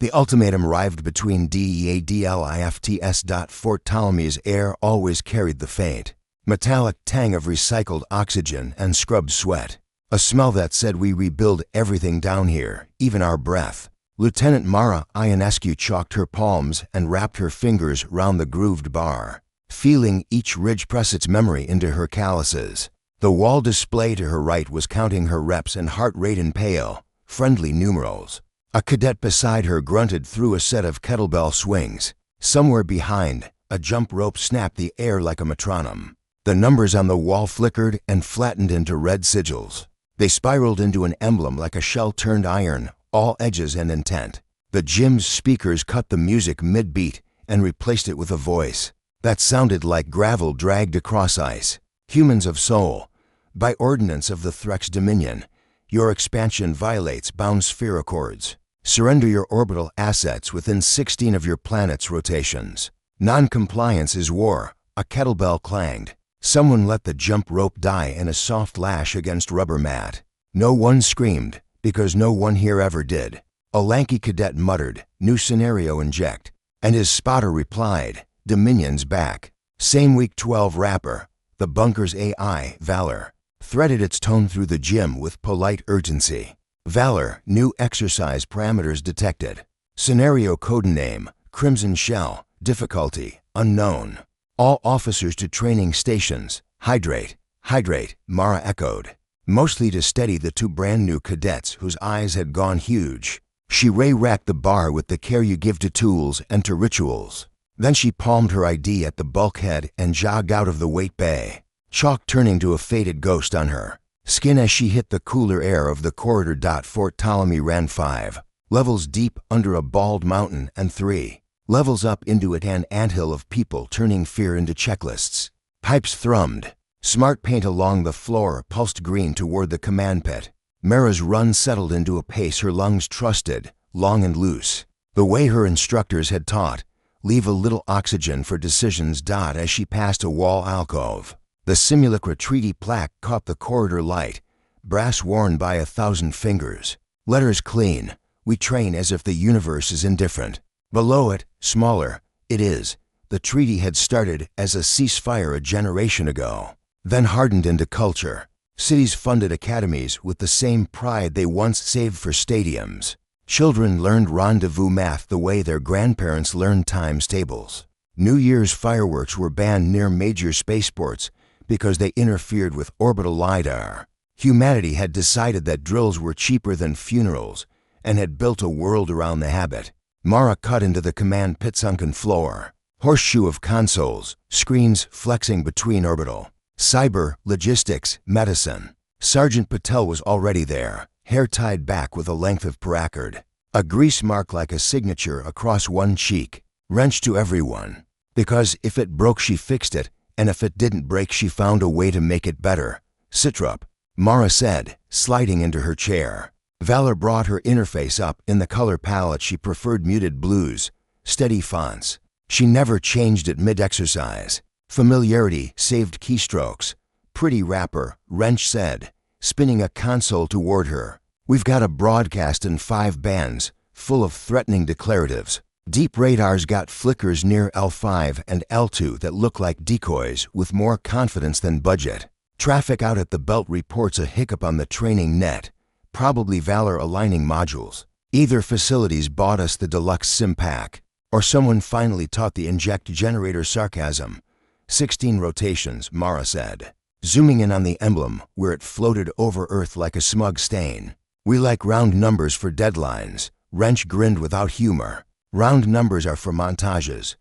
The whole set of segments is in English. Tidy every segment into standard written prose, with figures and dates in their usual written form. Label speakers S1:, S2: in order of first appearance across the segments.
S1: The ultimatum arrived between DEADLIFTS. Fort Ptolemy's air always carried the faint, metallic tang of recycled oxygen and scrubbed sweat. A smell that said we rebuild everything down here, even our breath. Lieutenant Mara Ionescu chalked her palms and wrapped her fingers round the grooved bar, feeling each ridge press its memory into her calluses. The wall display to her right was counting her reps and heart rate in pale, friendly numerals. A cadet beside her grunted through a set of kettlebell swings. Somewhere behind, a jump rope snapped the air like a metronome. The numbers on the wall flickered and flattened into red sigils. They spiraled into an emblem like a shell turned iron, all edges and intent. The gym's speakers cut the music mid-beat and replaced it with a voice that sounded like gravel dragged across ice. Humans of soul, by ordinance of the Threx Dominion, your expansion violates bound sphere accords. Surrender your orbital assets within 16 of your planet's rotations. Non-compliance is war, a kettlebell clanged. Someone let the jump rope die in a soft lash against rubber mat. No one screamed, because no one here ever did. A lanky cadet muttered, "New scenario inject," and his spotter replied, "Dominion's back." Same week 12 rapper, the bunker's AI, Valor, threaded its tone through the gym with polite urgency. Valor, new exercise parameters detected. Scenario codename, Crimson Shell, difficulty, unknown. All officers to training stations. Hydrate, hydrate, Mara echoed, mostly to steady the two brand new cadets whose eyes had gone huge. She racked the bar with the care you give to tools and to rituals. Then she palmed her ID at the bulkhead and jogged out of the weight bay, chalk turning to a faded ghost on her skin as she hit the cooler air of the corridor. Fort Ptolemy ran 5 levels deep under a bald mountain and 3 levels up into an anthill of people turning fear into checklists. Pipes thrummed. Smart paint along the floor pulsed green toward the command pit. Mara's run settled into a pace her lungs trusted, long and loose. The way her instructors had taught, leave a little oxygen for decisions. As she passed a wall alcove, the simulacra treaty plaque caught the corridor light, brass worn by 1,000 fingers. Letters clean, we train as if the universe is indifferent. Below it, smaller, it is. The treaty had started as a ceasefire a generation ago, then hardened into culture. Cities funded academies with the same pride they once saved for stadiums. Children learned rendezvous math the way their grandparents learned times tables. New Year's fireworks were banned near major spaceports because they interfered with orbital LiDAR. Humanity had decided that drills were cheaper than funerals and had built a world around the habit. Mara cut into the command pit sunken floor. Horseshoe of consoles, screens flexing between orbital. Cyber, logistics, medicine. Sergeant Patel was already there, hair tied back with a length of paracord. A grease mark like a signature across one cheek. Wrench to everyone. Because if it broke she fixed it, and if it didn't break she found a way to make it better. Sit-up, Mara said, sliding into her chair. Valor brought her interface up in the color palette she preferred, muted blues, steady fonts. She never changed it mid-exercise. Familiarity saved keystrokes. Pretty wrapper, Wrench said, spinning a console toward her. We've got a broadcast in 5 bands, full of threatening declaratives. Deep radars got flickers near L5 and L2 that look like decoys with more confidence than budget. Traffic out at the belt reports a hiccup on the training net. Probably Valor aligning modules. Either facilities bought us the deluxe sim pack, or someone finally taught the inject generator sarcasm. 16 rotations, Mara said, zooming in on the emblem where it floated over Earth like a smug stain. We like round numbers for deadlines. Wrench grinned without humor. Round numbers are for montages.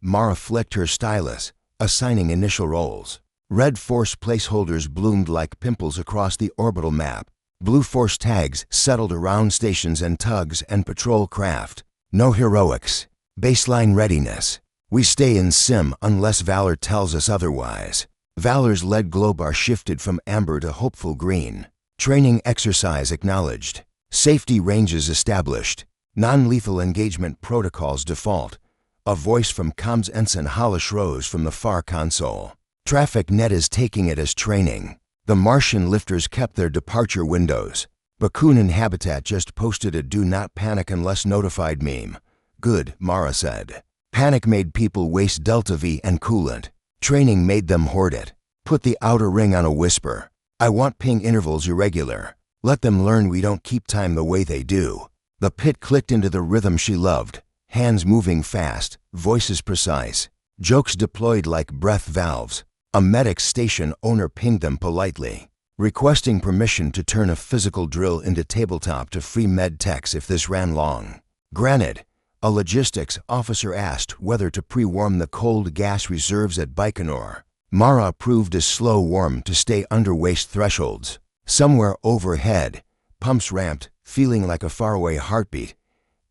S1: Mara flicked her stylus, assigning initial roles. Red force placeholders bloomed like pimples across the orbital map. Blue force tags settled around stations and tugs and patrol craft. No heroics. Baseline readiness. We stay in sim unless Valor tells us otherwise. Valor's lead globar shifted from amber to hopeful green. Training exercise acknowledged. Safety ranges established. Non-lethal engagement protocols default. A voice from comms ensign Hollish rose from the far console. Traffic net is taking it as training. The Martian lifters kept their departure windows. Bakunin Habitat just posted a "Do not panic unless notified" meme. Good, Mara said. Panic made people waste Delta V and coolant. Training made them hoard it. Put the outer ring on a whisper. I want ping intervals irregular. Let them learn we don't keep time the way they do. The pit clicked into the rhythm she loved. Hands moving fast, voices precise. Jokes deployed like breath valves. A medic station owner pinged them politely, requesting permission to turn a physical drill into tabletop to free med techs if this ran long. Granted, a logistics officer asked whether to pre-warm the cold gas reserves at Baikonur. Mara approved a slow warm to stay under waste thresholds. Somewhere overhead, pumps ramped, feeling like a faraway heartbeat.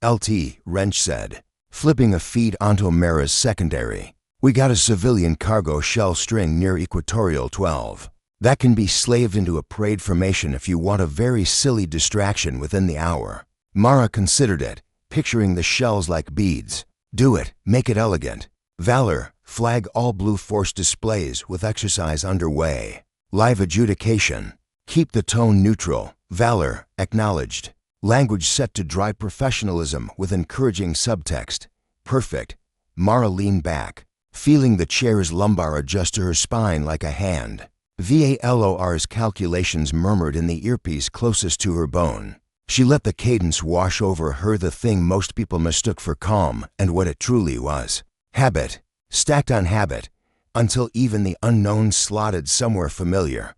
S1: LT, Wrench said, flipping a feed onto Mara's secondary. We got a civilian cargo shell string near Equatorial 12. That can be slaved into a parade formation if you want a very silly distraction within the hour. Mara considered it, picturing the shells like beads. Do it, make it elegant. Valor, flag all blue force displays with exercise underway. Live adjudication. Keep the tone neutral. Valor, acknowledged. Language set to dry professionalism with encouraging subtext. Perfect. Mara leaned back, feeling the chair's lumbar adjust to her spine like a hand. VALOR's calculations murmured in the earpiece closest to her bone. She let the cadence wash over her, the thing most people mistook for calm and what it truly was. Habit, stacked on habit, until even the unknown slotted somewhere familiar.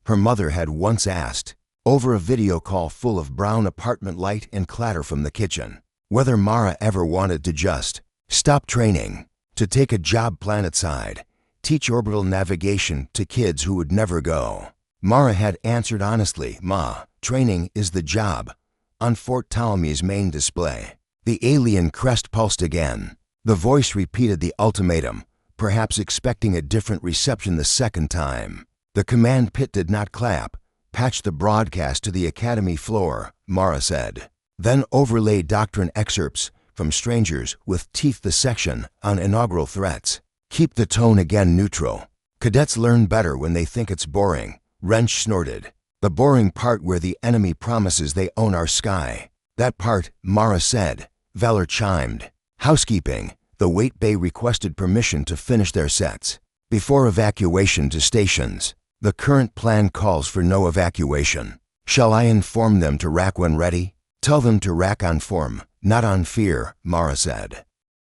S1: Her mother had once asked, over a video call full of brown apartment light and clatter from the kitchen, whether Mara ever wanted to just stop training, to take a job planetside, teach orbital navigation to kids who would never go. Mara had answered honestly, "Ma, training is the job," on Fort Ptolemy's main display. The alien crest pulsed again. The voice repeated the ultimatum, perhaps expecting a different reception the second time. The command pit did not clap. Patch the broadcast to the academy floor, Mara said. Then overlay doctrine excerpts from strangers with teeth the section on inaugural threats. Keep the tone again neutral. Cadets learn better when they think it's boring, Wrench snorted. The boring part where the enemy promises they own our sky. That part, Mara said. Valor chimed. Housekeeping. The wait bay requested permission to finish their sets before evacuation to stations. The current plan calls for no evacuation. Shall I inform them to rack when ready? Tell them to rack on form, not on fear, Mara said.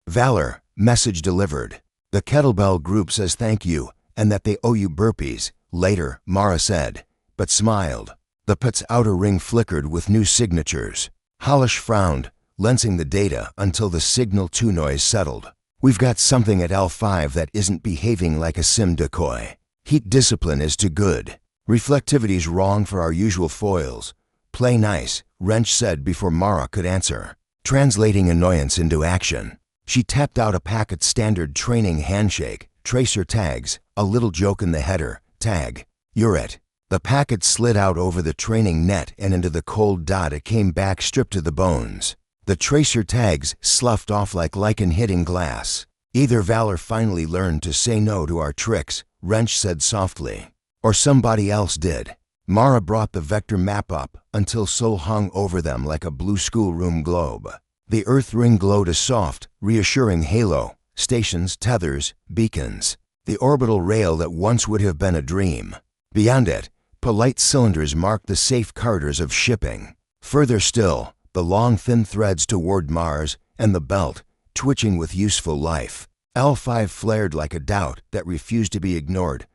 S1: Valor, message delivered. The kettlebell group says thank you and that they owe you burpees. Later, Mara said, but smiled. The pit's outer ring flickered with new signatures. Hollish frowned, lensing the data until the signal 2 noise settled. We've got something at L5 that isn't behaving like a sim decoy. Heat discipline is too good. Reflectivity's wrong for our usual foils. Play nice, Wrench said before Mara could answer, translating annoyance into action. She tapped out a packet standard training handshake, tracer tags, a little joke in the header, tag, you're it. The packet slid out over the training net and into the cold dot. It came back stripped to the bones. The tracer tags sloughed off like lichen hitting glass. Either Valor finally learned to say no to our tricks, Wrench said softly, or somebody else did. Mara brought the vector map up until Sol hung over them like a blue schoolroom globe. The Earth ring glowed a soft, reassuring halo, stations, tethers, beacons. The orbital rail that once would have been a dream. Beyond it, polite cylinders marked the safe corridors of shipping. Further still, the long thin threads toward Mars and the belt, twitching with useful life. L5 flared like a doubt that refused to be ignored.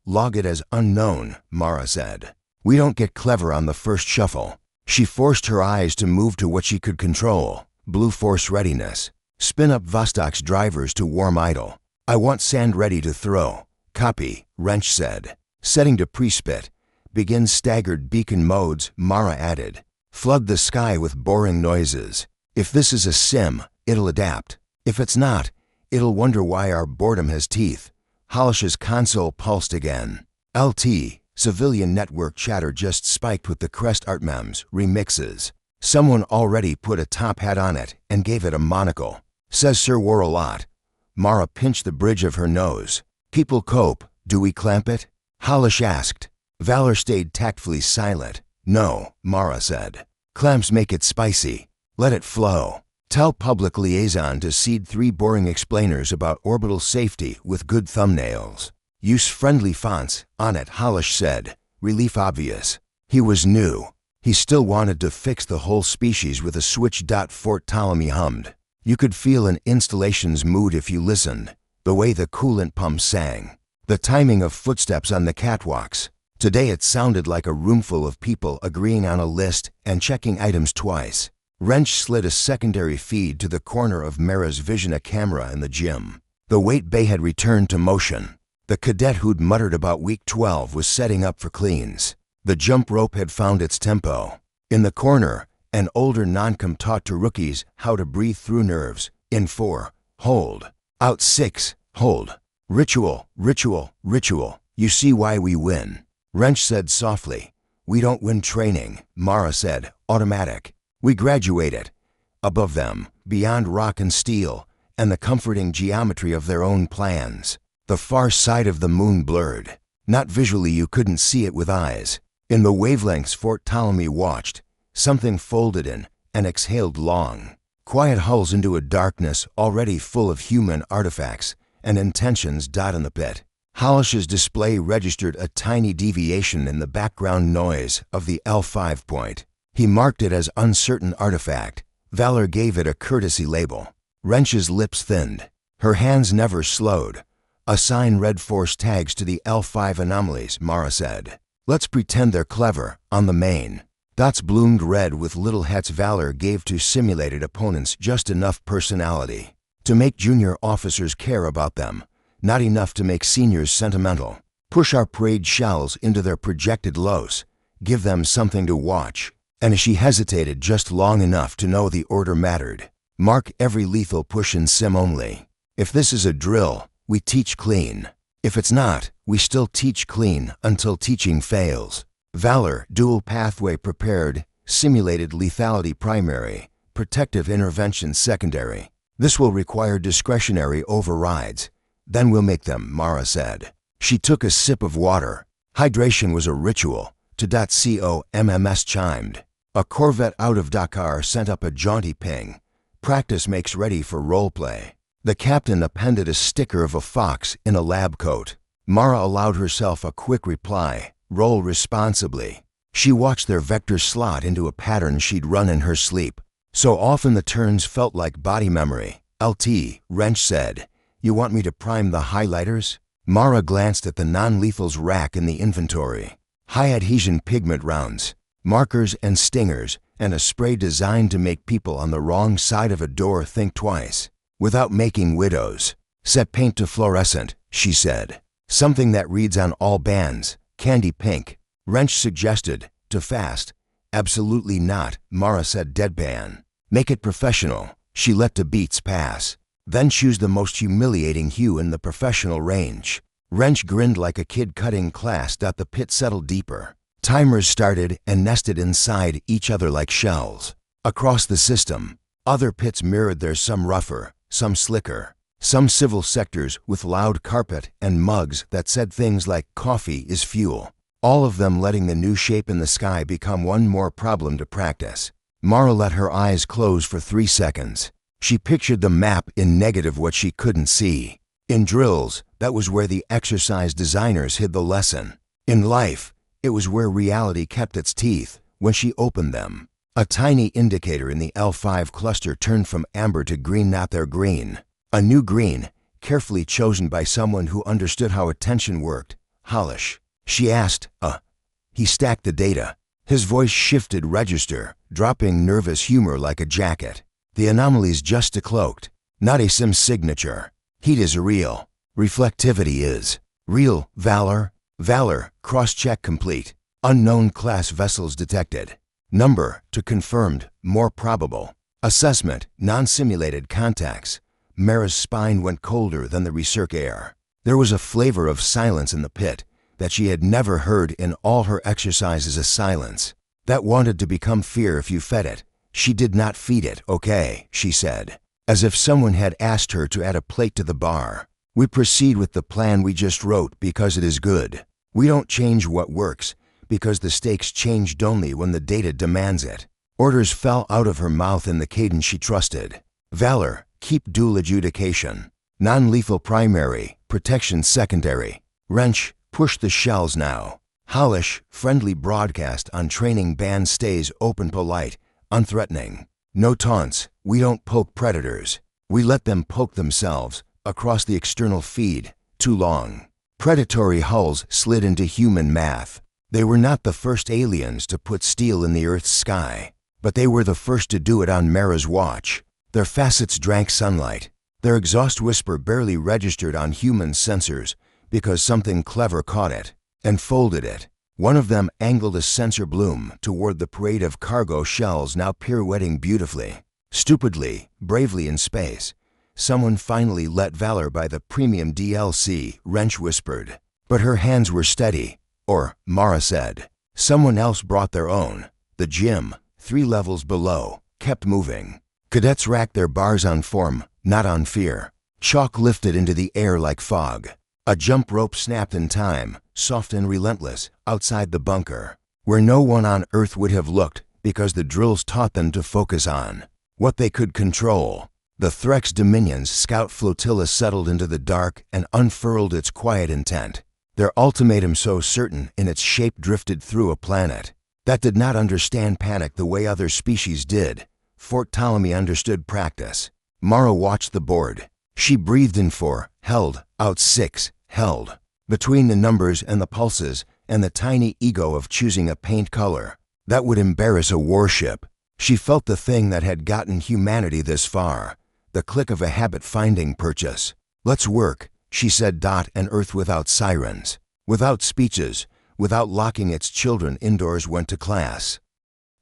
S1: Log it as unknown, Mara said. We don't get clever on the first shuffle. She forced her eyes to move to what she could control. Blue force readiness. Spin up Vostok's drivers to warm idle. I want sand ready to throw. Copy, Wrench said. Setting to pre-spit. Begin staggered beacon modes, Mara added. Flood the sky with boring noises. If this is a sim, it'll adapt. If it's not, it'll wonder why our boredom has teeth. Hollish's console pulsed again. LT, civilian network chatter just spiked with the Crest art memes, remixes. Someone already put a top hat on it and gave it a monocle. Says Sir wore a lot. Mara pinched the bridge of her nose. People cope, do we clamp it? Hollish asked. Valor stayed tactfully silent. No, Mara said. Clamps make it spicy. Let it flow. Tell public liaison to seed 3 boring explainers about orbital safety with good thumbnails. Use friendly fonts, on it, Halish said. Relief obvious. He was new. He still wanted to fix the whole species with a switch. Fort Ptolemy hummed. You could feel an installation's mood if you listened. The way the coolant pumps sang. The timing of footsteps on the catwalks. Today it sounded like a roomful of people agreeing on a list and checking items twice. Wrench slid a secondary feed to the corner of Mara's vision, a camera in the gym. The weight bay had returned to motion. The cadet who'd muttered about week 12 was setting up for cleans. The jump rope had found its tempo. In the corner, an older non-com taught to rookies how to breathe through nerves. In 4, hold. Out 6, hold. Ritual, ritual, ritual. You see why we win. Wrench said softly. We don't win training, Mara said, automatic. We graduate it. Above them, beyond rock and steel, and the comforting geometry of their own plans. The far side of the moon blurred. Not visually, you couldn't see it with eyes. In the wavelengths Fort Ptolemy watched, something folded in and exhaled long. Quiet hulls into a darkness already full of human artifacts and intentions. In the pit, Halish's display registered a tiny deviation in the background noise of the L5 point. He marked it as uncertain artifact. Valor gave it a courtesy label. Wrench's lips thinned. Her hands never slowed. Assign red force tags to the L5 anomalies, Mara said. Let's pretend they're clever, on the main. Dots bloomed red with little hats. Valor gave to simulated opponents just enough personality to make junior officers care about them, not enough to make seniors sentimental. Push our parade shells into their projected lows. Give them something to watch. And she hesitated just long enough to know the order mattered. Mark every lethal push in sim only. If this is a drill, we teach clean. If it's not, we still teach clean until teaching fails. Valor, dual pathway prepared, simulated lethality primary, protective intervention secondary. This will require discretionary overrides. Then we'll make them, Mara said. She took a sip of water. Hydration was a ritual. .comms chimed. A Corvette out of Dakar sent up a jaunty ping. Practice makes ready for roleplay. The captain appended a sticker of a fox in a lab coat. Mara allowed herself a quick reply. Roll responsibly. She watched their vector slot into a pattern she'd run in her sleep. So often the turns felt like body memory. LT, Wrench said. You want me to prime the highlighters? Mara glanced at the non-lethals rack in the inventory. High adhesion pigment rounds, markers and stingers, and a spray designed to make people on the wrong side of a door think twice. Without making widows. Set paint to fluorescent, she said. Something that reads on all bands. Candy pink. Wrench suggested. To fast. Absolutely not, Mara said deadpan. Make it professional. She let the beats pass. Then choose the most humiliating hue in the professional range. Wrench grinned like a kid cutting class. The pit settled deeper. Timers started and nested inside each other like shells. Across the system, other pits mirrored theirs, some rougher, some slicker. Some civil sectors with loud carpet and mugs that said things like coffee is fuel. All of them letting the new shape in the sky become one more problem to practice. Mara let her eyes close for 3 seconds. She pictured the map in negative, what she couldn't see. In drills, that was where the exercise designers hid the lesson. In life, it was where reality kept its teeth when she opened them. A tiny indicator in the L5 cluster turned from amber to green, not their green. A new green, carefully chosen by someone who understood how attention worked. Halish. She asked, He stacked the data. His voice shifted register, dropping nervous humor like a jacket. The anomaly's just a cloaked, not a sim signature. Heat is real. Reflectivity is real. Valor. Valor, cross-check complete. Unknown class vessels detected. Number, to confirmed, more probable. Assessment, non-simulated contacts. Mara's spine went colder than the recirc air. There was a flavor of silence in the pit that she had never heard in all her exercises. A silence that wanted to become fear if you fed it. She did not feed it, okay, she said, as if someone had asked her to add a plate to the bar. We proceed with the plan we just wrote because it is good. We don't change what works because the stakes changed only when the data demands it. Orders fell out of her mouth in the cadence she trusted. Valor, keep dual adjudication. Non-lethal primary, protection secondary. Wrench, push the shells now. Holish, friendly broadcast on training band stays open, polite, unthreatening. No taunts, we don't poke predators. We let them poke themselves, across the external feed, too long. Predatory hulls slid into human math. They were not the first aliens to put steel in the Earth's sky, but they were the first to do it on Mara's watch. Their facets drank sunlight. Their exhaust whisper barely registered on human sensors because something clever caught it and folded it. One of them angled a sensor bloom toward the parade of cargo shells now pirouetting beautifully. Stupidly, bravely in space, someone finally let Valor buy the premium DLC, Wrench whispered. But her hands were steady, or, Mara said. Someone else brought their own. The gym, 3 levels below, kept moving. Cadets racked their bars on form, not on fear. Chalk lifted into the air like fog. A jump rope snapped in time, soft and relentless, outside the bunker, where no one on Earth would have looked because the drills taught them to focus on what they could control. The Threx Dominion's scout flotilla settled into the dark and unfurled its quiet intent. Their ultimatum, so certain in its shape, drifted through a planet that did not understand panic the way other species did. Fort Ptolemy understood practice. Mara watched the board. She breathed in 4, held, out 6, held. Between the numbers and the pulses and the tiny ego of choosing a paint color that would embarrass a warship, she felt the thing that had gotten humanity this far, the click of a habit-finding purchase. Let's work, she said. And Earth, without sirens, without speeches, without locking its children indoors, went to class.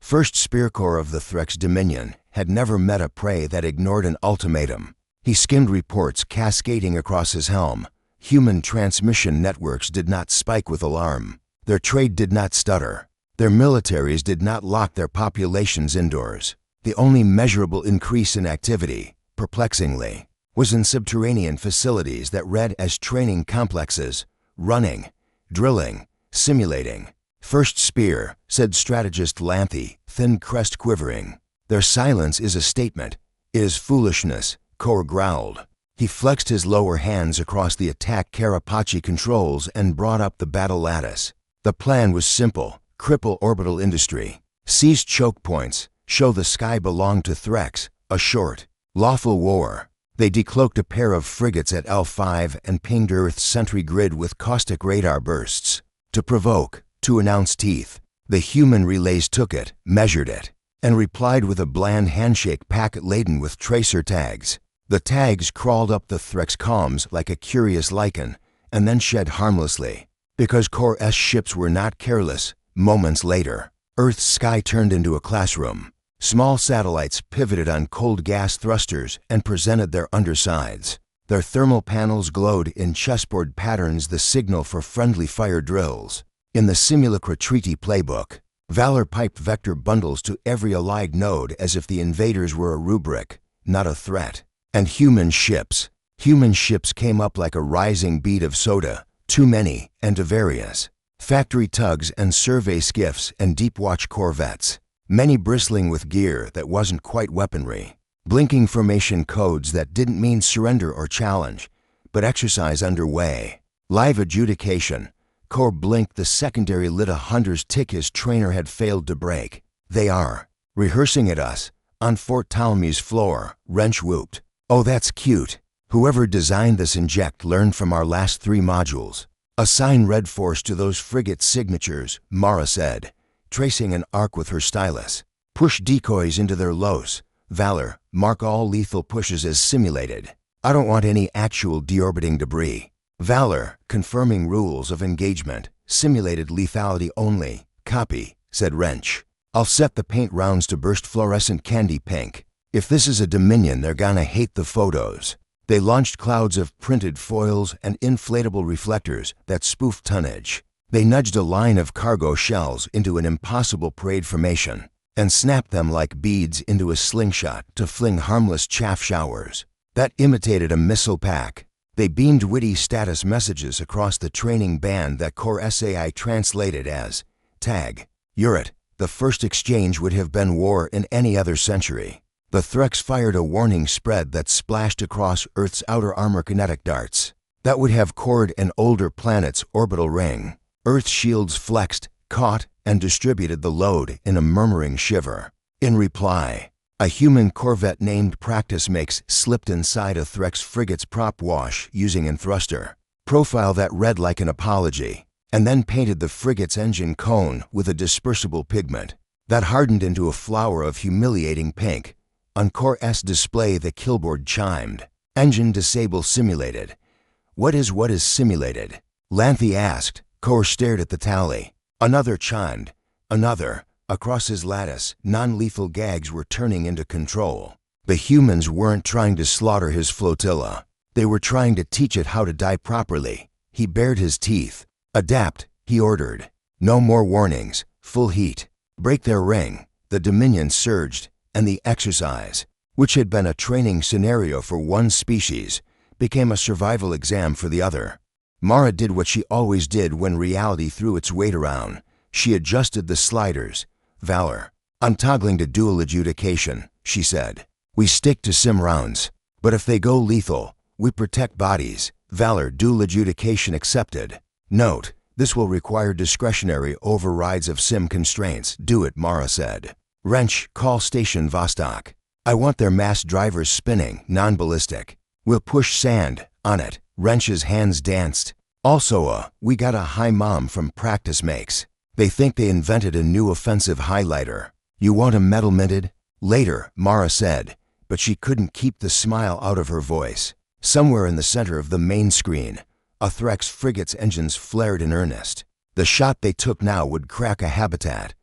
S1: First Spear Corps of the Threx Dominion had never met a prey that ignored an ultimatum. He skimmed reports cascading across his helm. Human transmission networks did not spike with alarm. Their trade did not stutter. Their militaries did not lock their populations indoors. The only measurable increase in activity, perplexingly, was in subterranean facilities that read as training complexes, running, drilling, simulating. First Spear, said strategist Lanthy, thin crest quivering. Their silence is a statement. It is foolishness, Corps growled. He flexed his lower hands across the attack Carapace controls and brought up the battle lattice. The plan was simple. Cripple orbital industry. Seize choke points. Show the sky belonged to Threx. A short, lawful war. They decloaked a pair of frigates at L5 and pinged Earth's sentry grid with caustic radar bursts. To provoke, to announce teeth. The human relays took it, measured it, and replied with a bland handshake packet laden with tracer tags. The tags crawled up the Threx comms like a curious lichen, and then shed harmlessly. Because Corps S ships were not careless, moments later, Earth's sky turned into a classroom. Small satellites pivoted on cold gas thrusters and presented their undersides. Their thermal panels glowed in chessboard patterns, the signal for friendly fire drills. In the Simulacra Treaty playbook, Valor piped vector bundles to every allied node as if the invaders were a rubric, not a threat. And human ships came up like a rising bead of soda, too many and to various. Factory tugs and survey skiffs and deep watch corvettes, many bristling with gear that wasn't quite weaponry. Blinking formation codes that didn't mean surrender or challenge, but exercise underway. Live adjudication. Corps blinked the secondary lit a hunter's tick his trainer had failed to break. They are rehearsing at us, on Fort Ptolemy's floor, Wrench whooped. Oh, that's cute. Whoever designed this inject learned from our last 3 modules. Assign red force to those frigate signatures, Mara said, tracing an arc with her stylus. Push decoys into their los. Valor, mark all lethal pushes as simulated. I don't want any actual deorbiting debris. Valor, confirming rules of engagement. Simulated lethality only. Copy, said Wrench. I'll set the paint rounds to burst fluorescent candy pink. If this is a Dominion, they're gonna hate the photos. They launched clouds of printed foils and inflatable reflectors that spoofed tonnage. They nudged a line of cargo shells into an impossible parade formation and snapped them like beads into a slingshot to fling harmless chaff showers that imitated a missile pack. They beamed witty status messages across the training band that Corps SAI translated as tag. You're it. The first exchange would have been war in any other century. The Threx fired a warning spread that splashed across Earth's outer armor kinetic darts. That would have cored an older planet's orbital ring. Earth's shields flexed, caught, and distributed the load in a murmuring shiver. In reply, a human corvette named Practice Makes slipped inside a Threx frigate's prop wash using an thruster profile that read like an apology, and then painted the frigate's engine cone with a dispersible pigment that hardened into a flower of humiliating pink. On Core S display, the killboard chimed. Engine disable simulated. What is simulated? Lanthy asked. Core stared at the tally. Another chimed. Another. Across his lattice, non-lethal gags were turning into control. The humans weren't trying to slaughter his flotilla. They were trying to teach it how to die properly. He bared his teeth. Adapt, he ordered. No more warnings. Full heat. Break their ring. The Dominion surged, and the exercise, which had been a training scenario for one species, became a survival exam for the other. Mara did what she always did when reality threw its weight around. She adjusted the sliders. Valor. I'm toggling to dual adjudication, she said. We stick to sim rounds, but if they go lethal, we protect bodies. Valor, dual adjudication accepted. Note, this will require discretionary overrides of sim constraints. Do it, Mara said. Wrench, call Station Vostok. I want their mass drivers spinning, non-ballistic. We'll push sand, on it. Wrench's hands danced. Also, we got a hi mom from Practice Makes. They think they invented a new offensive highlighter. You want a metal minted? Later, Mara said, but she couldn't keep the smile out of her voice. Somewhere in the center of the main screen, a Threx frigate's engines flared in earnest. The shot they took now would crack a habitat.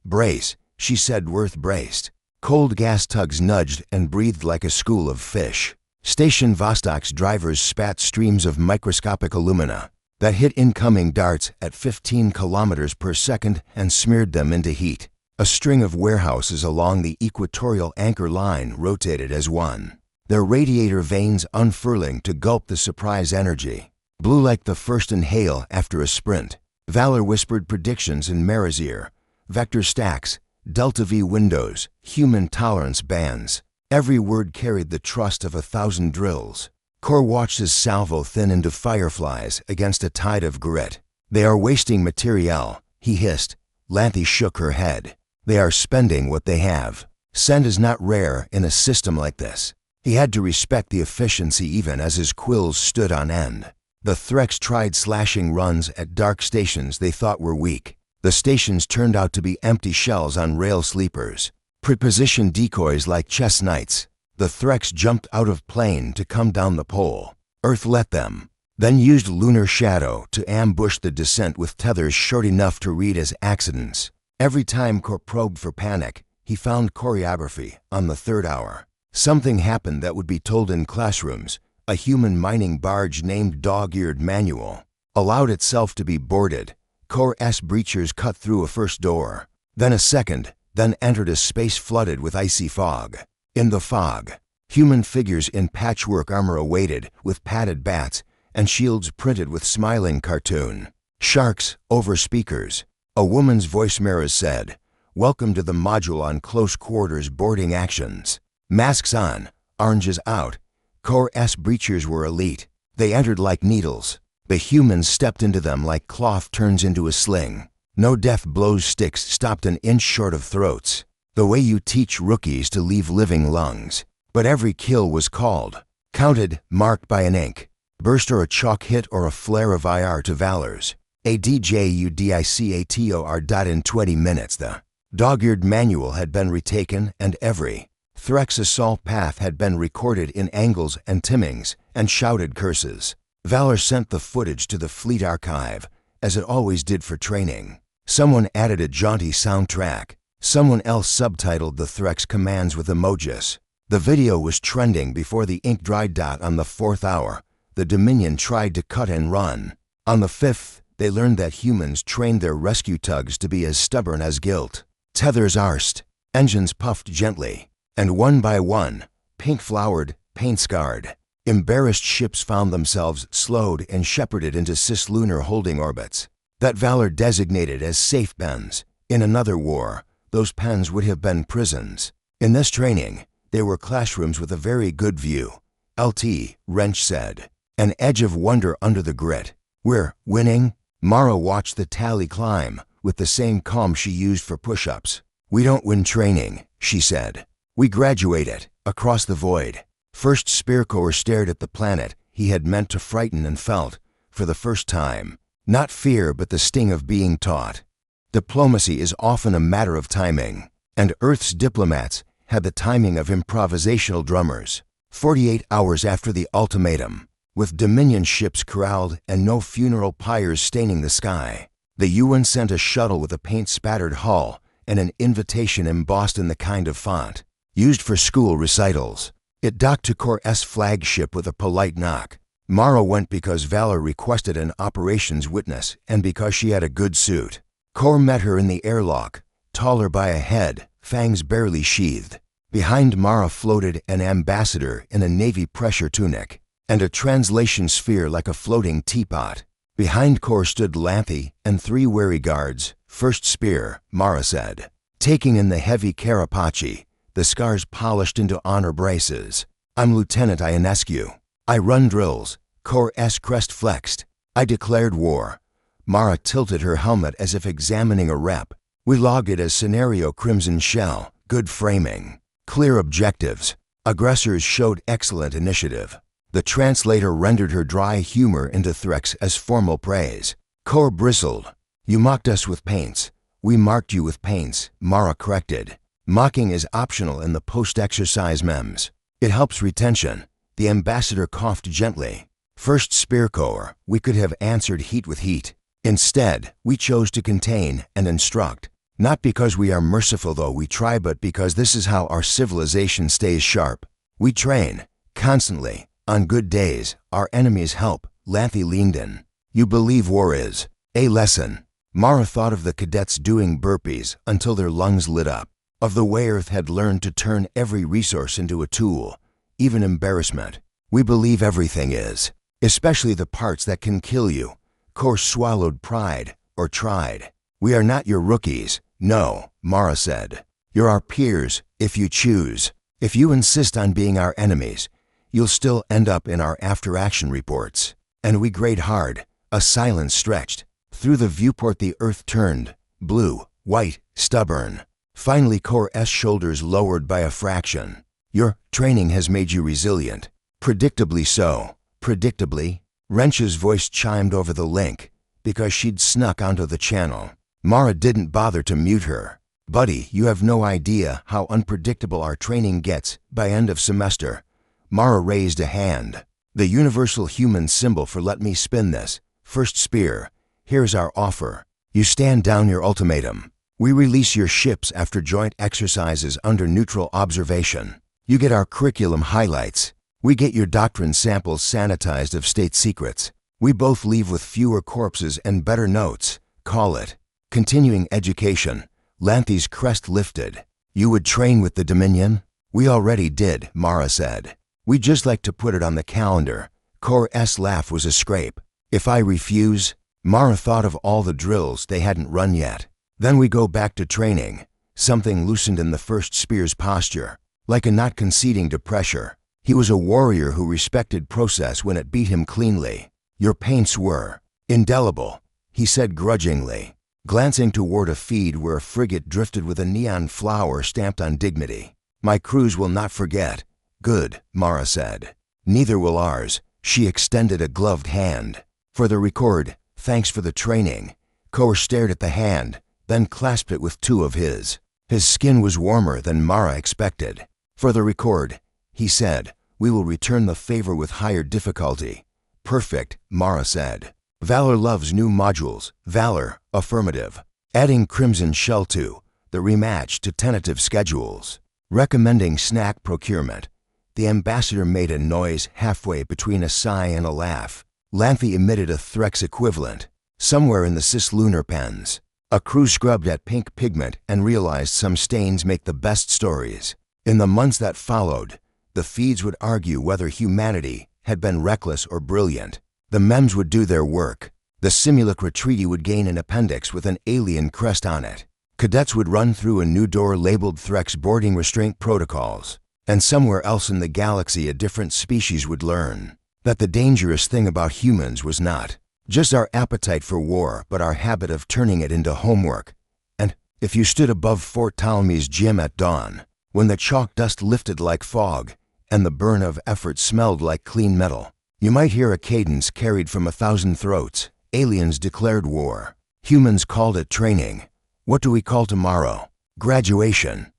S1: Brace, she said. Worth braced. Cold gas tugs nudged and breathed like a school of fish. Station Vostok's drivers spat streams of microscopic alumina that hit incoming darts at 15 kilometers per second and smeared them into heat. A string of warehouses along the equatorial anchor line rotated as one, their radiator vanes unfurling to gulp the surprise energy. Blue like the first inhale after a sprint. Valor whispered predictions in Mara's ear. Vector stacks, Delta V windows, human tolerance bands. Every word carried the trust of 1,000 drills. Core watched his salvo thin into fireflies against a tide of grit. They are wasting materiel, he hissed. Lanthy shook her head. They are spending what they have. Send is not rare in a system like this. He had to respect the efficiency even as his quills stood on end. The Threx tried slashing runs at dark stations they thought were weak. The stations turned out to be empty shells on rail sleepers. Prepositioned decoys like chess knights. The Threx jumped out of plane to come down the pole. Earth let them, then used lunar shadow to ambush the descent with tethers short enough to read as accidents. Every time Core probed for panic, he found choreography on the third hour. Something happened that would be told in classrooms. A human mining barge named Dog-Eared Manual allowed itself to be boarded. Core S breachers cut through a first door, then a second, then entered a space flooded with icy fog. In the fog, human figures in patchwork armor awaited with padded bats and shields printed with smiling cartoon. Sharks over speakers. A woman's voice mirrors said, "Welcome to the module on close quarters boarding actions." Masks on, oranges out. Core S breachers were elite. They entered like needles. The humans stepped into them like cloth turns into a sling. No death blows sticks stopped an inch short of throats. The way you teach rookies to leave living lungs. But every kill was called, counted, marked by an ink, burst or a chalk hit or a flare of IR to Valors. ADJUDICATOR. In 20 minutes the Dog-Eared Manual had been retaken and every Threx assault path had been recorded in angles and timings and shouted curses. Valor sent the footage to the Fleet Archive, as it always did for training. Someone added a jaunty soundtrack. Someone else subtitled the Threx commands with emojis. The video was trending before the ink dried. On the 4th hour, the Dominion tried to cut and run. On the 5th, they learned that humans trained their rescue tugs to be as stubborn as guilt. Tethers arsed, engines puffed gently, and one by one, pink-flowered, paint-scarred, embarrassed ships found themselves slowed and shepherded into cislunar holding orbits. that Valor designated as safe pens. In another war, those pens would have been prisons. In this training, they were classrooms with a very good view. LT, Wrench said. An edge of wonder under the grit. We're winning? Mara watched the tally climb, with the same calm she used for push-ups. We don't win training, she said. We graduate it, across the void. First Spear Corps stared at the planet he had meant to frighten and felt, for the first time, not fear but the sting of being taught. Diplomacy is often a matter of timing, and Earth's diplomats had the timing of improvisational drummers. 48 hours after the ultimatum, with Dominion ships corralled and no funeral pyres staining the sky, the UN sent a shuttle with a paint-spattered hull and an invitation embossed in the kind of font used for school recitals. It docked to Corps S flagship with a polite knock. Mara went because Valor requested an operations witness and because she had a good suit. Corps met her in the airlock, taller by a head, fangs barely sheathed. Behind Mara floated an ambassador in a Navy pressure tunic, and a translation sphere like a floating teapot. Behind Corps stood Lanthy and 3 wary guards. First Spear, Mara said, taking in the heavy carapace, the scars polished into honor braces. I'm Lieutenant Ionescu. I run drills. Corps S crest flexed. I declared war. Mara tilted her helmet as if examining a rep. We logged it as Scenario Crimson Shell. Good framing. Clear objectives. Aggressors showed excellent initiative. The translator rendered her dry humor into threats as formal praise. Corps bristled. You mocked us with paints. We marked you with paints, Mara corrected. Mocking is optional in the post-exercise mems. It helps retention. The ambassador coughed gently. First Spear Corps, we could have answered heat with heat. Instead, we chose to contain and instruct. Not because we are merciful though we try, but because this is how our civilization stays sharp. We train, constantly. On good days, our enemies help. Lanthy leaned in. You believe war is a lesson. Mara thought of the cadets doing burpees until their lungs lit up. Of the way Earth had learned to turn every resource into a tool, even embarrassment. We believe everything is, especially the parts that can kill you. Corps swallowed pride, or tried. We are not your rookies. No, Mara said. You're our peers, if you choose. If you insist on being our enemies, you'll still end up in our after-action reports. And we grade hard. A silence stretched. Through the viewport the Earth turned, blue, white, stubborn. Finally Corps S shoulders lowered by a fraction. Your training has made you resilient. Predictably so. Predictably. Wrench's voice chimed over the link, because she'd snuck onto the channel. Mara didn't bother to mute her. Buddy, you have no idea how unpredictable our training gets by end of semester. Mara raised a hand. The universal human symbol for let me spin this. First Spear, here's our offer. You stand down your ultimatum. We release your ships after joint exercises under neutral observation. You get our curriculum highlights. We get your doctrine samples sanitized of state secrets. We both leave with fewer corpses and better notes. Call it continuing education. Lanthy's crest lifted. You would train with the Dominion? We already did, Mara said. We'd just like to put it on the calendar. Corps S laugh was a scrape. If I refuse? Mara thought of all the drills they hadn't run yet. Then we go back to training. Something loosened in the First Spear's posture, like a not conceding to pressure. He was a warrior who respected process when it beat him cleanly. Your paints were indelible, he said grudgingly, glancing toward a feed where a frigate drifted with a neon flower stamped on dignity. My crews will not forget. Good, Mara said. Neither will ours. She extended a gloved hand. For the record, thanks for the training. Corps stared at the hand, then clasped it with 2 of his. His skin was warmer than Mara expected. For the record, he said, we will return the favor with higher difficulty. Perfect, Mara said. Valor loves new modules. Valor, affirmative. Adding Crimson Shell to the rematch to tentative schedules. Recommending snack procurement. The ambassador made a noise halfway between a sigh and a laugh. Lanthy emitted a Threx equivalent. Somewhere in the cislunar pens. A crew scrubbed at pink pigment and realized some stains make the best stories. In the months that followed, the feeds would argue whether humanity had been reckless or brilliant. The mems would do their work. The simulacra treaty would gain an appendix with an alien crest on it. Cadets would run through a new door labeled Threx boarding restraint protocols. And somewhere else in the galaxy a different species would learn that the dangerous thing about humans was not just our appetite for war, but our habit of turning it into homework. And if you stood above Fort Ptolemy's gym at dawn, when the chalk dust lifted like fog and the burn of effort smelled like clean metal, you might hear a cadence carried from 1,000 throats. Aliens declared war. Humans called it training. What do we call tomorrow? Graduation.